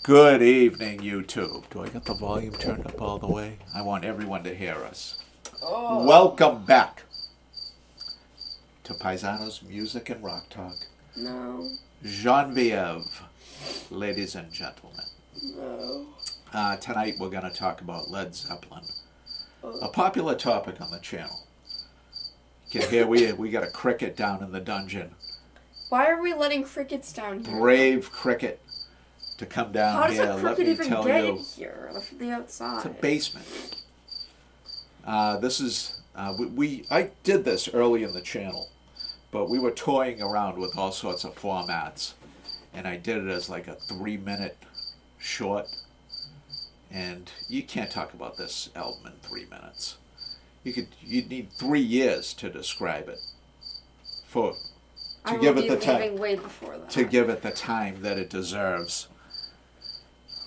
Good evening, YouTube. Do I get the volume turned up all the way? I want everyone to hear us. Oh. Welcome back to Paisanos Music and Rock Talk. No. Genevieve, ladies and gentlemen. No. Tonight we're going to talk about Led Zeppelin, a popular topic on the channel. You can hear we got a cricket down in the dungeon. Why are we letting crickets down here? Brave cricket to come down How does here. a Let cricket me even tell get you. in here from the outside? It's a basement. This is I did this early in the channel, but we were toying around with all sorts of formats, and I did it as like a 3-minute short. And you can't talk about this album in 3 minutes. You'd need 3 years to describe it. To give it the time that it deserves.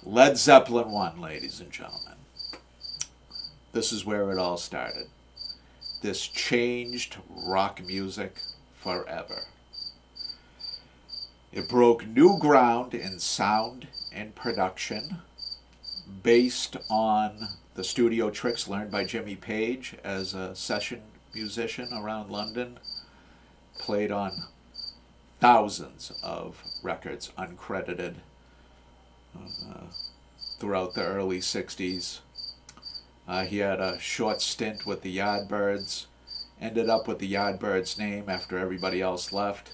Led Zeppelin 1, ladies and gentlemen. This is where it all started. This changed rock music forever. It broke new ground in sound and production based on the studio tricks learned by Jimmy Page as a session musician around London. Played on thousands of records, uncredited, throughout the early 60s. He had a short stint with the Yardbirds, ended up with the Yardbirds name after everybody else left,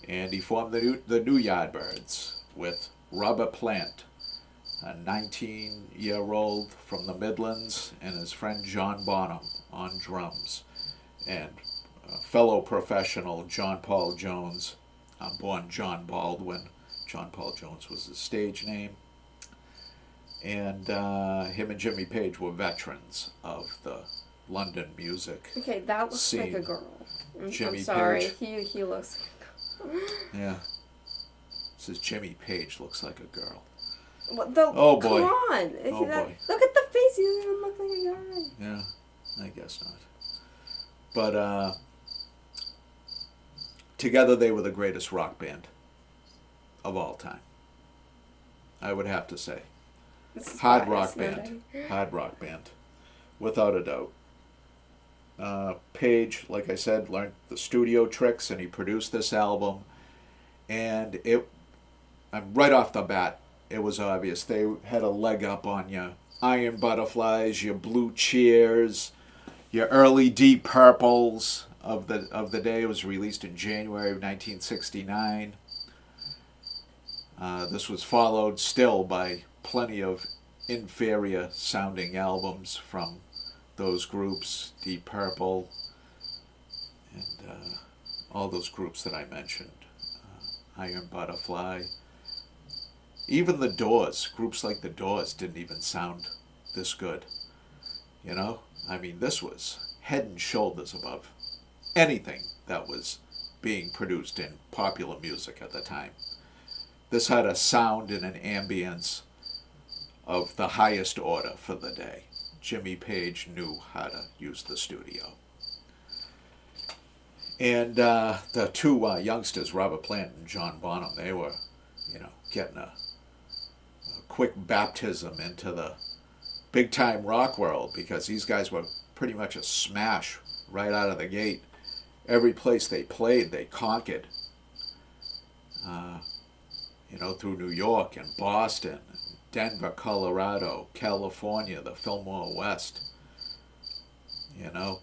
and he formed the new Yardbirds with Robert Plant, a 19-year-old from the Midlands, and his friend John Bonham on drums, and fellow professional John Paul Jones, born John Baldwin. John Paul Jones was his stage name. And him and Jimmy Page were veterans of the London music scene. Okay, that looks like a girl. Jimmy I'm sorry, Page. he looks like a girl. Yeah. Says Jimmy Page looks like a girl. What oh boy. Come on. Oh boy. Look at the face, he doesn't even look like a guy. Yeah, I guess not. But together they were the greatest rock band of all time. I would have to say. Hard rock band, without a doubt. Page, like I said, learned the studio tricks, and he produced this album. And right off the bat, it was obvious they had a leg up on your Iron Butterflies, your Blue Cheers, your early Deep Purples of the day. It was released in January of 1969. This was followed still by plenty of inferior sounding albums from those groups, Deep Purple, and all those groups that I mentioned, Iron Butterfly. Even the Doors, groups like the Doors didn't even sound this good. You know? I mean, this was head and shoulders above anything that was being produced in popular music at the time. This had a sound and an ambience of the highest order for the day. Jimmy Page knew how to use the studio. And the two youngsters, Robert Plant and John Bonham, they were, getting a quick baptism into the big-time rock world, because these guys were pretty much a smash right out of the gate. Every place they played, they conquered. Through New York and Boston, Denver, Colorado, California, the Fillmore West.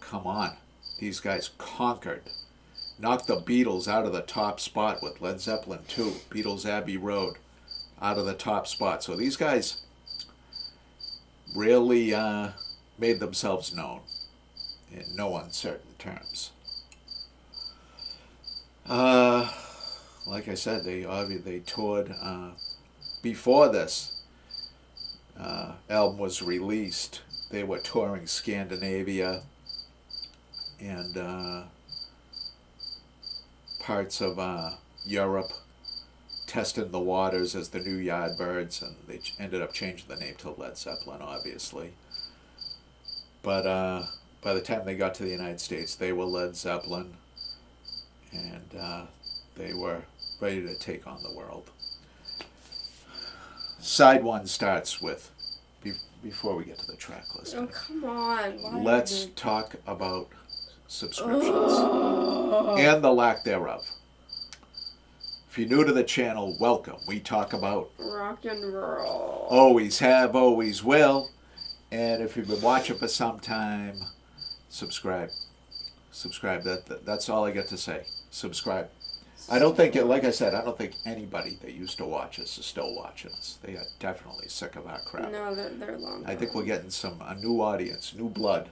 Come on. These guys conquered. Knocked the Beatles out of the top spot with Led Zeppelin 2, Beatles Abbey Road, out of the top spot. So these guys really made themselves known in no uncertain terms. Like I said, they toured before this album was released. They were touring Scandinavia and parts of Europe, testing the waters as the new Yardbirds, and they ended up changing the name to Led Zeppelin, obviously. But by the time they got to the United States, they were Led Zeppelin, and they were ready to take on the world. Side one starts with, before we get to the track list, Oh, come on. Why let's is it- talk about subscriptions and the lack thereof. If you're new to the channel, welcome. We talk about Rock and roll. always have, always will. And if you've been watching for some time, subscribe. Subscribe. That's all I got to say. Subscribe. I don't think, like I said, I don't think anybody that used to watch us is still watching us. They are definitely sick of our crap. No, they're long. I think we're getting a new audience, new blood,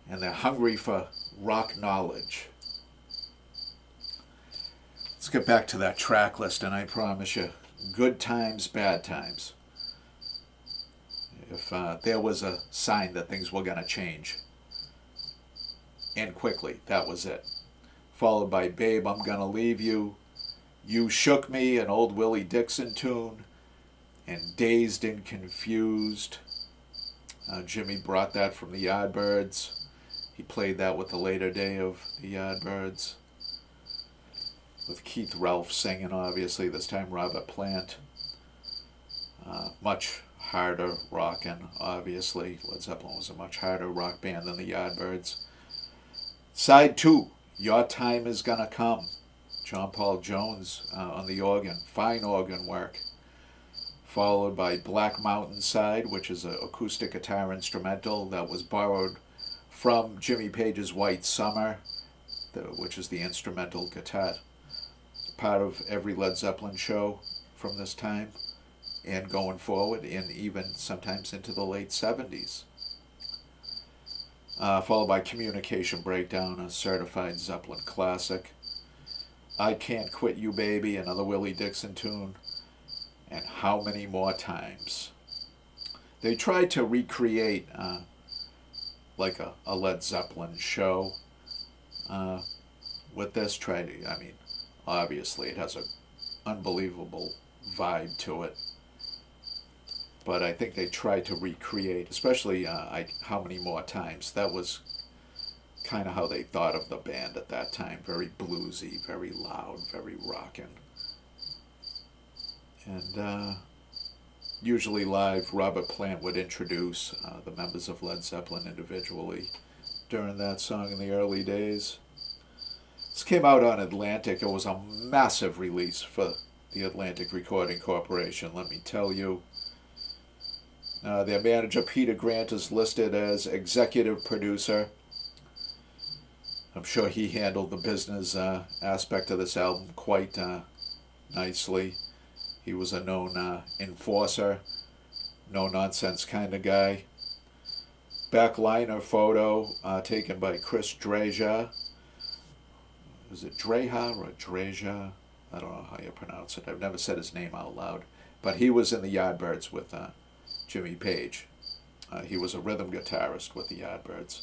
and they're hungry for rock knowledge. Let's get back to that track list, and I promise you, good times, bad times. If there was a sign that things were going to change, and quickly, that was it. Followed by Babe, I'm Gonna Leave You, You Shook Me, an old Willie Dixon tune, and Dazed and Confused. Jimmy brought that from the Yardbirds. He played that with the later day of the Yardbirds. With Keith Relf singing, obviously, this time Robert Plant. Much harder rockin', obviously. Led Zeppelin was a much harder rock band than the Yardbirds. Side 2, Your Time Is Gonna Come. John Paul Jones on the organ, fine organ work. Followed by Black Mountain Side, which is an acoustic guitar instrumental that was borrowed from Jimmy Page's White Summer, which is the instrumental guitar. Part of every Led Zeppelin show from this time and going forward, and even sometimes into the late 70s. Followed by Communication Breakdown, a certified Zeppelin classic. I Can't Quit You Baby, another Willie Dixon tune. And How Many More Times. They tried to recreate like a Led Zeppelin show with this. I mean, obviously it has an unbelievable vibe to it. But I think they tried to recreate, especially How Many More Times. That was kind of how they thought of the band at that time. Very bluesy, very loud, very rockin'. And usually live, Robert Plant would introduce the members of Led Zeppelin individually during that song in the early days. This came out on Atlantic. It was a massive release for the Atlantic Recording Corporation, let me tell you. Their manager, Peter Grant, is listed as executive producer. I'm sure he handled the business aspect of this album quite nicely. He was a known enforcer, no-nonsense kind of guy. Backliner photo taken by Chris Dreja. Is it Dreja or Dreja? I don't know how you pronounce it. I've never said his name out loud. But he was in the Yardbirds with Jimmy Page. He was a rhythm guitarist with the Yardbirds.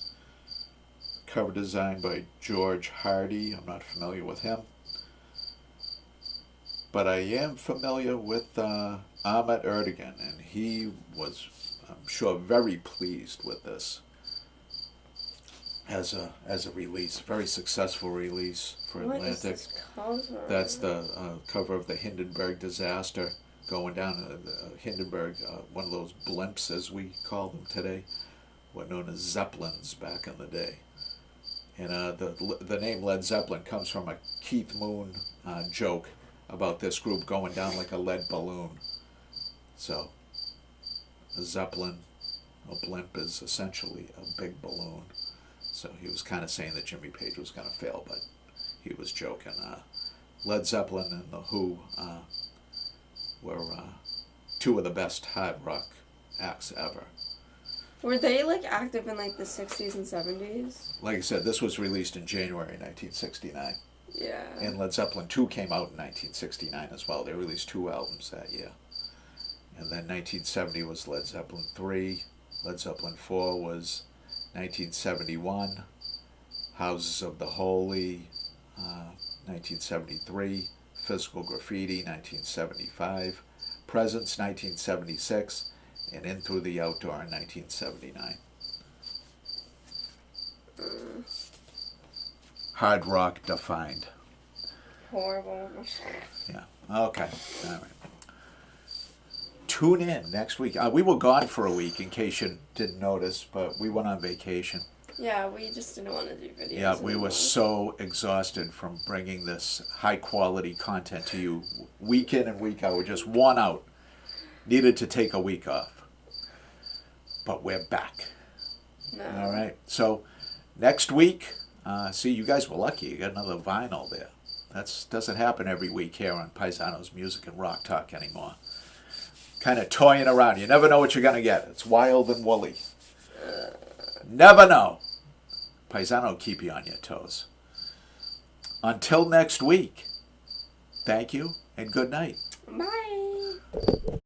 Cover design by George Hardy. I'm not familiar with him. But I am familiar with Ahmet Ertegun, and he was, I'm sure, very pleased with this as a release. Very successful release for Atlantic. What is this cover? That's the cover of the Hindenburg disaster going down. Hindenburg, one of those blimps, as we call them today, were known as Zeppelins back in the day. And the name Led Zeppelin comes from a Keith Moon joke about this group going down like a lead balloon. So, a Zeppelin, a blimp, is essentially a big balloon. So he was kind of saying that Jimmy Page was going to fail, but he was joking. Led Zeppelin and The Who were two of the best hard rock acts ever. Were they like active in like the 60s and 70s? Like I said, this was released in January 1969. Yeah. And Led Zeppelin 2 came out in 1969 as well. They released 2 albums that year. And then 1970 was Led Zeppelin 3. Led Zeppelin 4 was 1971. Houses of the Holy, 1973. Physical Graffiti, 1975. Presence, 1976. And In Through the Outdoor in 1979. Hard rock defined. Horrible. Yeah. Okay. All right. tune in next week. We were gone for a week, in case you didn't notice, but we went on vacation. Yeah, we just didn't want to do videos. Yeah, we anymore. were so exhausted from bringing this high-quality content to you week in and week out. We're just worn out. Needed to take a week off. But we're back. No. All right. So next week, see, you guys were lucky. You got another vinyl there. That doesn't happen every week here on Paisano's Music and Rock Talk anymore. Kind of toying around. You never know what you're going to get. It's wild and woolly. Never know. Paisano will keep you on your toes. Until next week, thank you and good night. Bye.